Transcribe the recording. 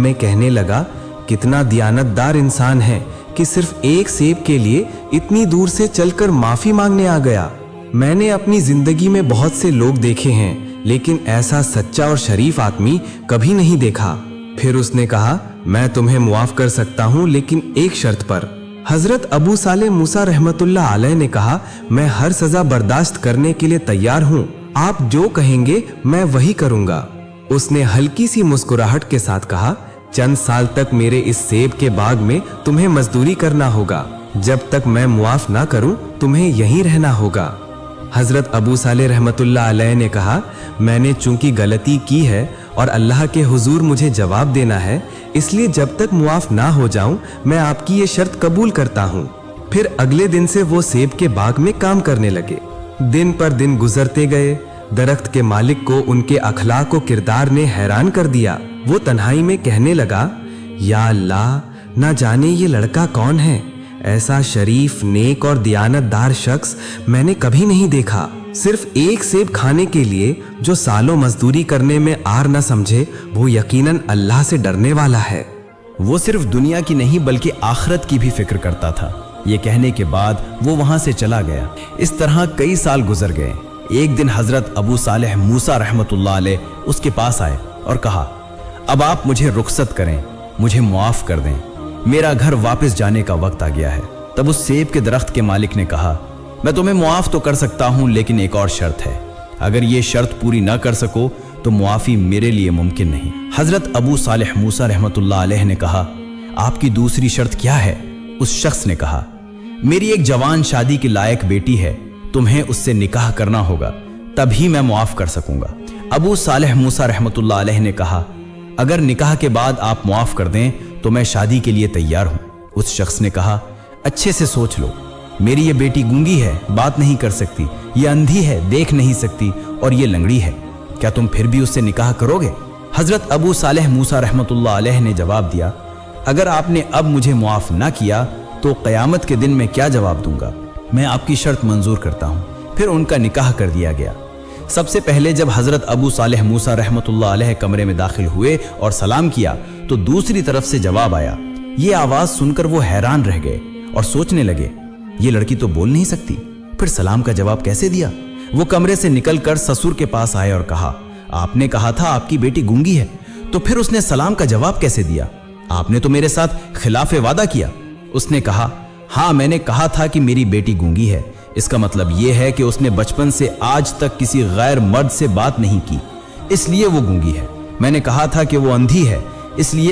में कहने लगा, कितना दियानतदार इंसान है कि सिर्फ एक सेब के लिए इतनी दूर से चलकर माफी मांगने आ गया। मैंने अपनी जिंदगी में बहुत से लोग देखे हैं, लेकिन ऐसा सच्चा और शरीफ आदमी कभी नहीं देखा। फिर उसने कहा, मैं तुम्हें मुआफ कर सकता हूँ, लेकिन एक शर्त पर। हजरत अबू सालेह मूसा रहमतुल्लाह अलैह ने कहा, मैं हर सजा बर्दाश्त करने के लिए तैयार हूँ, आप जो कहेंगे मैं वही करूँगा। उसने हल्की सी मुस्कुराहट के साथ कहा, चंद साल तक मेरे इस सेब के बाग में तुम्हें मजदूरी करना होगा। जब तक मैं मुआफ ना करूं, तुम्हें यहीं रहना होगा। हजरत अबू सालेह रहमतुल्लाह अलैह ने कहा, मैंने चूंकि गलती की है और अल्लाह के हुजूर मुझे जवाब देना है, इसलिए जब तक मुआफ ना हो जाऊं, मैं आपकी ये शर्त कबूल करता हूं। फिर अगले दिन से वो सेब के बाग में काम करने लगे। दिन पर दिन गुजरते गए। दरख्त के मालिक को उनके अखलाक और किरदार ने हैरान कर दिया। वो तन्हाई में कहने लगा, या अल्लाह, ना जाने ये लड़का कौन है। ऐसा शरीफ, नेक और दियानतदार शख्स मैंने कभी नहीं देखा। सिर्फ एक सेब खाने के लिए जो सालों मजदूरी करने में आर न समझे, वो यकीनन अल्लाह से डरने वाला है। वो सिर्फ दुनिया की नहीं बल्कि आखिरत की भी फिक्र करता था। ये कहने के बाद वो वहां से चला गया। इस तरह कई साल गुजर गए। एक दिन हजरत अबू सालेह मूसा रहमतुल्लाह अलैह उसके पास आए और कहा, अब आप मुझे रुखसत करें, मुझे मुआफ कर दें, मेरा घर वापस जाने का वक्त आ गया है। तब उस सेब के दरख्त के मालिक ने कहा, मैं तुम्हें मुआफ तो कर सकता हूं, लेकिन एक और शर्त है। अगर ये शर्त पूरी ना कर सको तो मुआफी मेरे लिए मुमकिन नहीं। हजरत अबू सालेह मूसा रहमतुल्लाह अलैह ने कहा, आपकी दूसरी शर्त क्या है? उस शख्स ने कहा, मेरी एक जवान शादी के लायक बेटी है, तुम्हें उससे निकाह करना होगा, तभी मैं मुआफ कर सकूंगा। अबू सालेह मूसा रहमतुल्लाह अलैह ने कहा, अगर निकाह के बाद आप मुआफ कर दें तो मैं शादी के लिए तैयार हूं। उस शख्स ने कहा, अच्छे से सोच लो, मेरी ये बेटी गूंगी है, बात नहीं कर सकती, ये अंधी है, देख नहीं सकती, और ये लंगड़ी है, क्या तुम फिर भी उससे निकाह करोगे? हजरत अबू सालेह मूसा रहमतुल्लाह अलैह ने जवाब दिया, अगर आपने अब मुझे मुआफ ना किया तो क़यामत के दिन में क्या जवाब दूंगा? मैं आपकी शर्त मंजूर करता हूं। फिर उनका निकाह कर दिया गया। सबसे पहले जब हजरत अबू सालेह मूसा रहमतुल्लाह अलैह कमरे में दाखिल हुए और सलाम किया तो दूसरी तरफ से जवाब आया। ये आवाज सुनकर वो हैरान रह गए और सोचने लगे, ये लड़की तो बोल नहीं सकती, फिर सलाम का जवाब कैसे दिया? वो कमरे से निकलकर ससुर के पास आए और कहा, आपने कहा था आपकी बेटी गूंगी है, तो फिर उसने सलाम का जवाब कैसे दिया? आपने तो मेरे साथ खिलाफे वादा किया। उसने कहा, हाँ, मैंने कहा था कि मेरी बेटी गूंगी है, इसका मतलब यह है कि उसने बचपन से आज तक किसी गैर मर्द से बात नहीं की, इसलिए वो गूंगी है। मैंने कहा था कि वो अंधी है, इसलिए